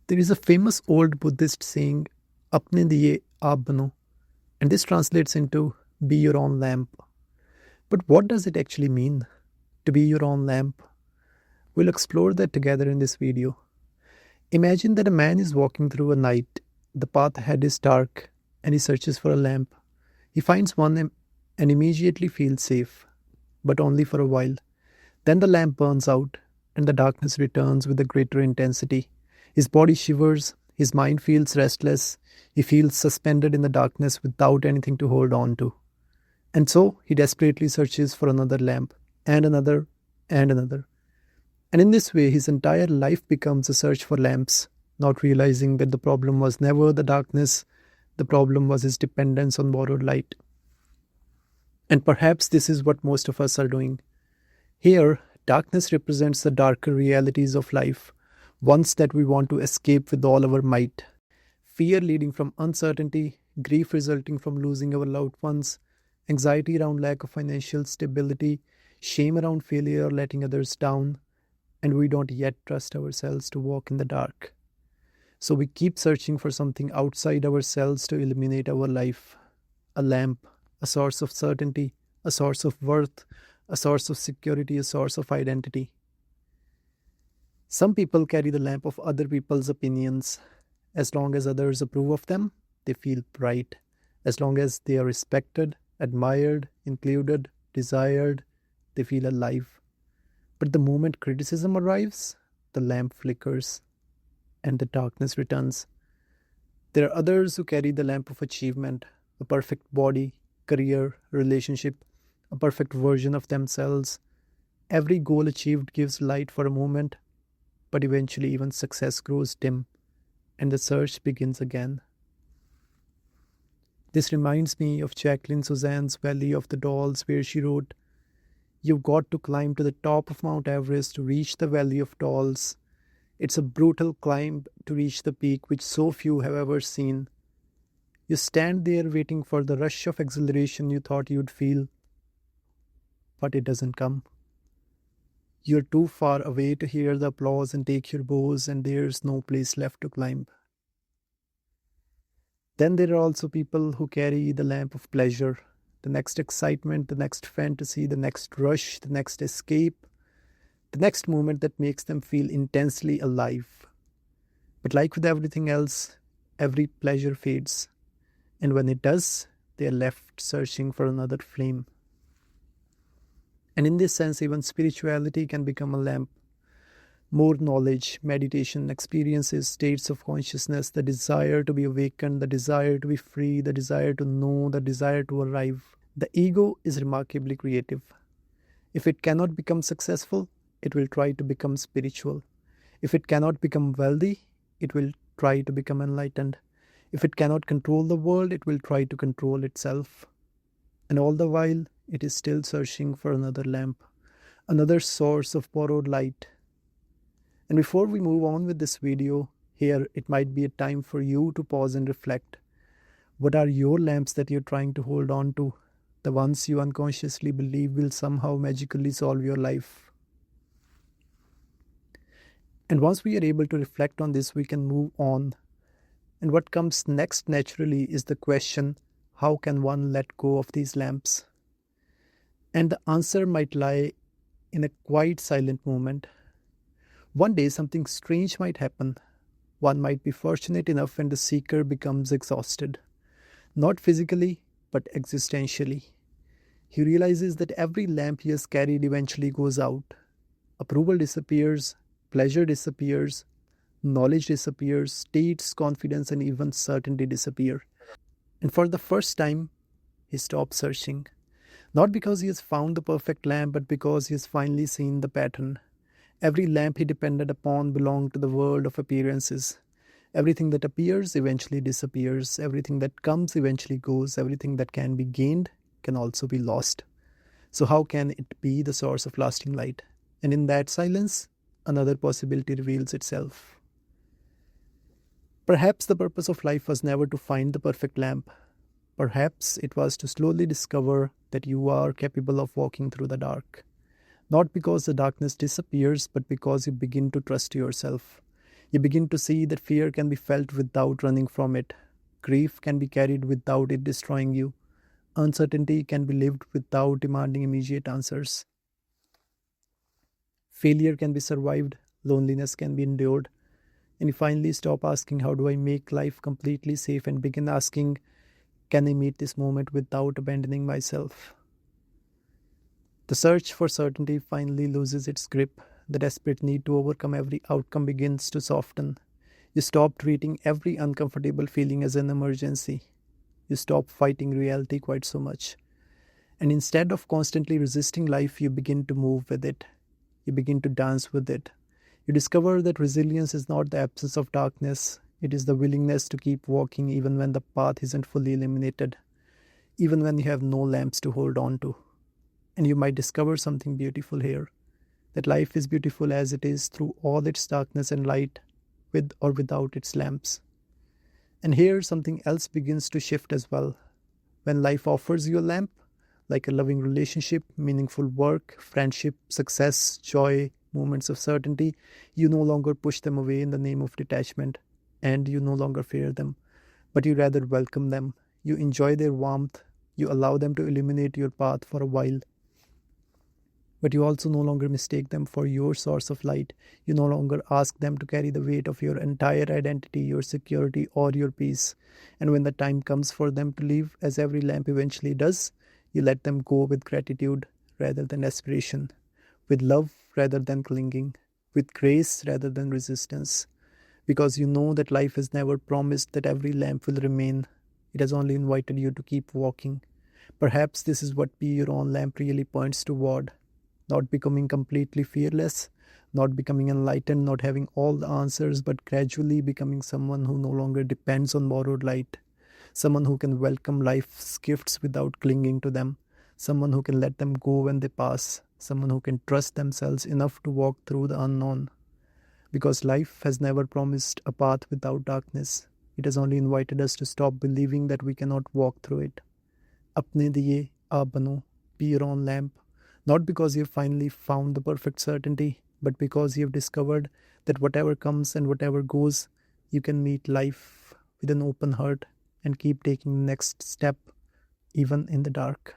There is a famous old Buddhist saying, Apne diye aap bano, and this translates into be your own lamp. But what does it actually mean to be your own lamp? We'll explore that together in this video. Imagine that a man is walking through a night. The path ahead is dark, and he searches for a lamp. He finds one and immediately feels safe, but only for a while. Then the lamp burns out, and the darkness returns with a greater intensity. His body shivers, his mind feels restless, he feels suspended in the darkness without anything to hold on to. And so he desperately searches for another lamp, and another, and another. And in this way, his entire life becomes a search for lamps, not realizing that the problem was never the darkness, the problem was his dependence on borrowed light. And perhaps this is what most of us are doing. Here, darkness represents the darker realities of life, ones that we want to escape with all our might. Fear leading from uncertainty, grief resulting from losing our loved ones, anxiety around lack of financial stability, shame around failure or letting others down, and we don't yet trust ourselves to walk in the dark. So we keep searching for something outside ourselves to illuminate our life. A lamp, a source of certainty, a source of worth, a source of security, a source of identity. Some people carry the lamp of other people's opinions. As long as others approve of them, they feel bright. As long as they are respected, admired, included, desired, they feel alive. But the moment criticism arrives, the lamp flickers and the darkness returns. There are others who carry the lamp of achievement, a perfect body, career, relationship, a perfect version of themselves. Every goal achieved gives light for a moment, but eventually even success grows dim, and the search begins again. This reminds me of Jacqueline Suzanne's Valley of the Dolls, where she wrote, "You've got to climb to the top of Mount Everest to reach the Valley of Dolls. It's a brutal climb to reach the peak which so few have ever seen. You stand there waiting for the rush of exhilaration you thought you'd feel, but it doesn't come. You're too far away to hear the applause and take your bows, and there's no place left to climb." Then there are also people who carry the lamp of pleasure, the next excitement, the next fantasy, the next rush, the next escape, the next moment that makes them feel intensely alive. But like with everything else, every pleasure fades, and when it does, they are left searching for another flame. And in this sense, even spirituality can become a lamp. More knowledge, meditation, experiences, states of consciousness, the desire to be awakened, the desire to be free, the desire to know, the desire to arrive. The ego is remarkably creative. If it cannot become successful, it will try to become spiritual. If it cannot become wealthy, it will try to become enlightened. If it cannot control the world, it will try to control itself. And all the while, it is still searching for another lamp, another source of borrowed light. And before we move on with this video, here it might be a time for you to pause and reflect. What are your lamps that you're trying to hold on to? The ones you unconsciously believe will somehow magically solve your life. And once we are able to reflect on this, we can move on. And what comes next naturally is the question, how can one let go of these lamps? And the answer might lie in a quiet, silent moment. One day something strange might happen. One might be fortunate enough and the seeker becomes exhausted. Not physically, but existentially. He realizes that every lamp he has carried eventually goes out. Approval disappears, pleasure disappears, knowledge disappears, states, confidence, and even certainty disappear. And for the first time, he stops searching. Not because he has found the perfect lamp, but because he has finally seen the pattern. Every lamp he depended upon belonged to the world of appearances. Everything that appears eventually disappears. Everything that comes eventually goes. Everything that can be gained can also be lost. So how can it be the source of lasting light? And in that silence, another possibility reveals itself. Perhaps the purpose of life was never to find the perfect lamp. Perhaps it was to slowly discover that you are capable of walking through the dark. Not because the darkness disappears, but because you begin to trust yourself. You begin to see that fear can be felt without running from it. Grief can be carried without it destroying you. Uncertainty can be lived without demanding immediate answers. Failure can be survived. Loneliness can be endured. And you finally stop asking, how do I make life completely safe? And begin asking, can I meet this moment without abandoning myself? The search for certainty finally loses its grip. The desperate need to overcome every outcome begins to soften. You stop treating every uncomfortable feeling as an emergency. You stop fighting reality quite so much. And instead of constantly resisting life, you begin to move with it. You begin to dance with it. You discover that resilience is not the absence of darkness, it is the willingness to keep walking even when the path isn't fully illuminated, even when you have no lamps to hold on to. And you might discover something beautiful here, that life is beautiful as it is through all its darkness and light, with or without its lamps. And here something else begins to shift as well. When life offers you a lamp, like a loving relationship, meaningful work, friendship, success, joy, moments of certainty, you no longer push them away in the name of detachment, and you no longer fear them, but you rather welcome them. You enjoy their warmth, you allow them to illuminate your path for a while, but you also no longer mistake them for your source of light. You no longer ask them to carry the weight of your entire identity, your security, or your peace. And when the time comes for them to leave, as every lamp eventually does, you let them go with gratitude rather than desperation, with love rather than clinging, with grace rather than resistance. Because you know that life has never promised that every lamp will remain. It has only invited you to keep walking. Perhaps this is what Be Your Own Lamp really points toward. Not becoming completely fearless, not becoming enlightened, not having all the answers, but gradually becoming someone who no longer depends on borrowed light. Someone who can welcome life's gifts without clinging to them. Someone who can let them go when they pass. Someone who can trust themselves enough to walk through the unknown. Because life has never promised a path without darkness. It has only invited us to stop believing that we cannot walk through it. अपने दिए आप बनो, be your own lamp. Not because you have finally found the perfect certainty, but because you have discovered that whatever comes and whatever goes, you can meet life with an open heart and keep taking the next step, even in the dark.